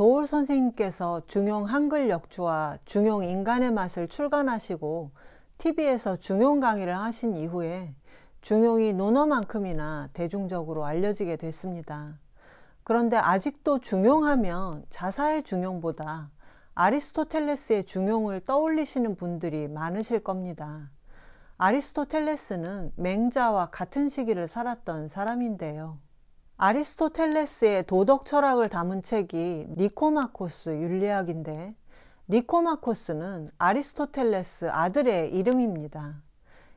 도올 선생님께서 중용 한글 역주와 중용 인간의 맛을 출간하시고 TV에서 중용 강의를 하신 이후에 중용이 논어만큼이나 대중적으로 알려지게 됐습니다. 그런데 아직도 중용하면 자사의 중용보다 아리스토텔레스의 중용을 떠올리시는 분들이 많으실 겁니다. 아리스토텔레스는 맹자와 같은 시기를 살았던 사람인데요. 아리스토텔레스의 도덕 철학을 담은 책이 니코마코스 윤리학인데, 니코마코스는 아리스토텔레스 아들의 이름입니다.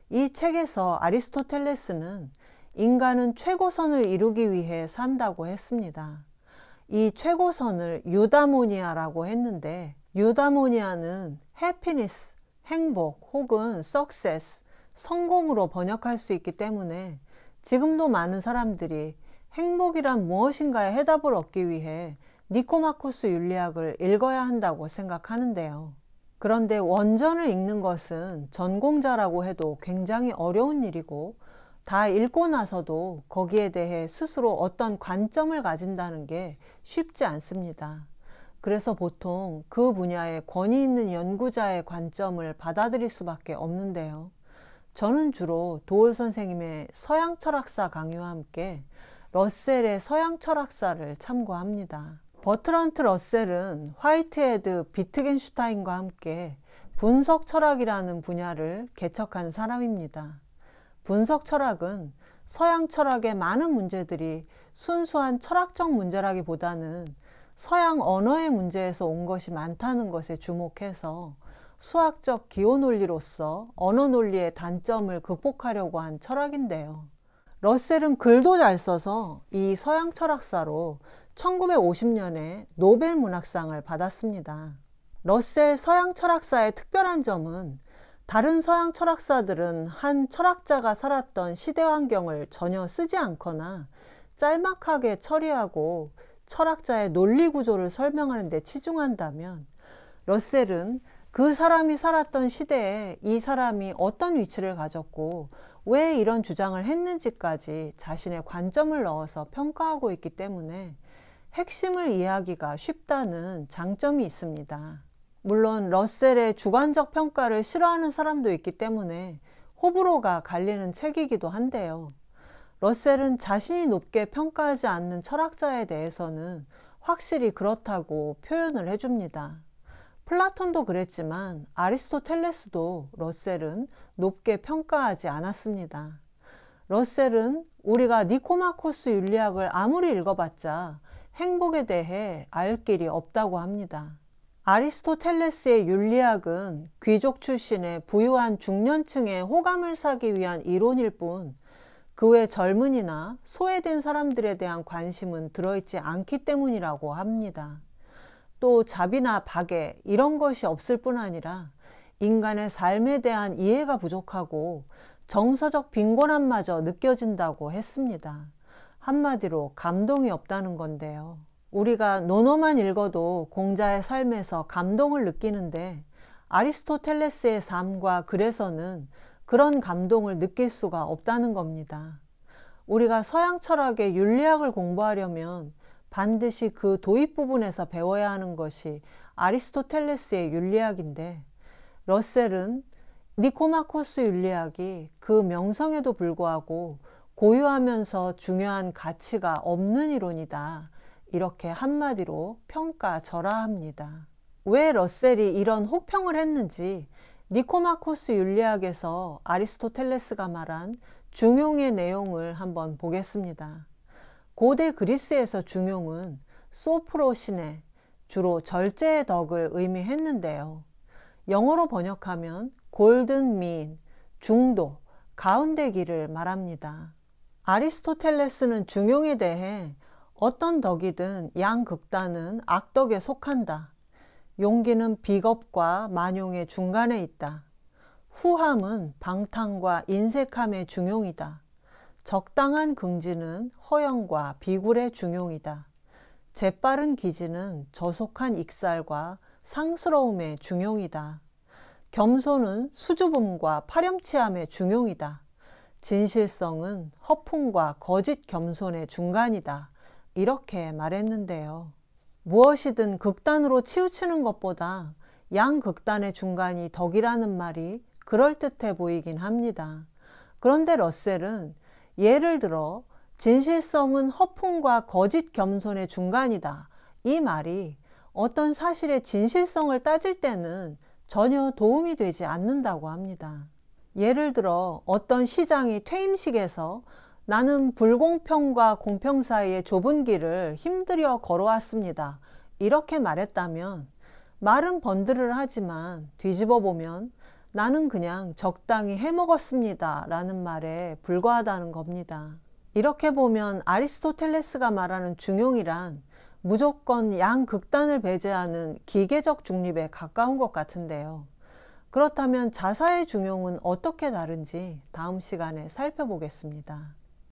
이 책에서 아리스토텔레스는 인간은 최고선을 이루기 위해 산다고 했습니다. 이 최고선을 유다모니아라고 했는데, 유다모니아는 해피니스, 행복 혹은 success, 성공으로 번역할 수 있기 때문에 지금도 많은 사람들이 행복이란 무엇인가에 해답을 얻기 위해 니코마코스 윤리학을 읽어야 한다고 생각하는데요. 그런데 원전을 읽는 것은 전공자라고 해도 굉장히 어려운 일이고, 다 읽고 나서도 거기에 대해 스스로 어떤 관점을 가진다는 게 쉽지 않습니다. 그래서 보통 그 분야에 권위 있는 연구자의 관점을 받아들일 수밖에 없는데요. 저는 주로 도올 선생님의 서양 철학사 강의와 함께 러셀의 서양 철학사를 참고합니다. 버트런트 러셀은 화이트헤드, 비트겐슈타인과 함께 분석 철학이라는 분야를 개척한 사람입니다. 분석 철학은 서양 철학의 많은 문제들이 순수한 철학적 문제라기보다는 서양 언어의 문제에서 온 것이 많다는 것에 주목해서 수학적 기호 논리로서 언어 논리의 단점을 극복하려고 한 철학인데요. 러셀은 글도 잘 써서 이 서양 철학사로 1950년에 노벨 문학상을 받았습니다. 러셀 서양 철학사의 특별한 점은 다른 서양 철학사들은 한 철학자가 살았던 시대 환경을 전혀 쓰지 않거나 짤막하게 처리하고 철학자의 논리 구조를 설명하는 데 치중한다면, 러셀은 그 사람이 살았던 시대에 이 사람이 어떤 위치를 가졌고 왜 이런 주장을 했는지까지 자신의 관점을 넣어서 평가하고 있기 때문에 핵심을 이해하기가 쉽다는 장점이 있습니다. 물론 러셀의 주관적 평가를 싫어하는 사람도 있기 때문에 호불호가 갈리는 책이기도 한데요. 러셀은 자신이 높게 평가하지 않는 철학자에 대해서는 확실히 그렇다고 표현을 해줍니다. 플라톤도 그랬지만 아리스토텔레스도 러셀은 높게 평가하지 않았습니다. 러셀은 우리가 니코마코스 윤리학을 아무리 읽어봤자 행복에 대해 알 길이 없다고 합니다. 아리스토텔레스의 윤리학은 귀족 출신의 부유한 중년층의 호감을 사기 위한 이론일 뿐, 그 외 젊은이나 소외된 사람들에 대한 관심은 들어있지 않기 때문이라고 합니다. 또 자비나 박애 이런 것이 없을 뿐 아니라 인간의 삶에 대한 이해가 부족하고 정서적 빈곤함마저 느껴진다고 했습니다. 한마디로 감동이 없다는 건데요. 우리가 논어만 읽어도 공자의 삶에서 감동을 느끼는데, 아리스토텔레스의 삶과 글에서는 그런 감동을 느낄 수가 없다는 겁니다. 우리가 서양 철학의 윤리학을 공부하려면 반드시 그 도입 부분에서 배워야 하는 것이 아리스토텔레스의 윤리학인데, 러셀은 니코마코스 윤리학이 그 명성에도 불구하고 고유하면서 중요한 가치가 없는 이론이다, 이렇게 한마디로 평가절하합니다. 왜 러셀이 이런 혹평을 했는지 니코마코스 윤리학에서 아리스토텔레스가 말한 중용의 내용을 한번 보겠습니다. 고대 그리스에서 중용은 소프로시네, 주로 절제의 덕을 의미했는데요. 영어로 번역하면 골든 민, 중도, 가운데 길을 말합니다. 아리스토텔레스는 중용에 대해 어떤 덕이든 양극단은 악덕에 속한다. 용기는 비겁과 만용의 중간에 있다. 후함은 방탕과 인색함의 중용이다. 적당한 긍지는 허영과 비굴의 중용이다. 재빠른 기지는 저속한 익살과 상스러움의 중용이다. 겸손은 수줍음과 파렴치함의 중용이다. 진실성은 허풍과 거짓 겸손의 중간이다. 이렇게 말했는데요. 무엇이든 극단으로 치우치는 것보다 양극단의 중간이 덕이라는 말이 그럴듯해 보이긴 합니다. 그런데 러셀은 예를 들어 진실성은 허풍과 거짓 겸손의 중간이다, 이 말이 어떤 사실의 진실성을 따질 때는 전혀 도움이 되지 않는다고 합니다. 예를 들어 어떤 시장이 퇴임식에서 나는 불공평과 공평 사이의 좁은 길을 힘들여 걸어왔습니다, 이렇게 말했다면 말은 번들을 하지만 뒤집어 보면 나는 그냥 적당히 해먹었습니다 라는 말에 불과하다는 겁니다. 이렇게 보면 아리스토텔레스가 말하는 중용이란 무조건 양극단을 배제하는 기계적 중립에 가까운 것 같은데요. 그렇다면 자사의 중용은 어떻게 다른지 다음 시간에 살펴보겠습니다.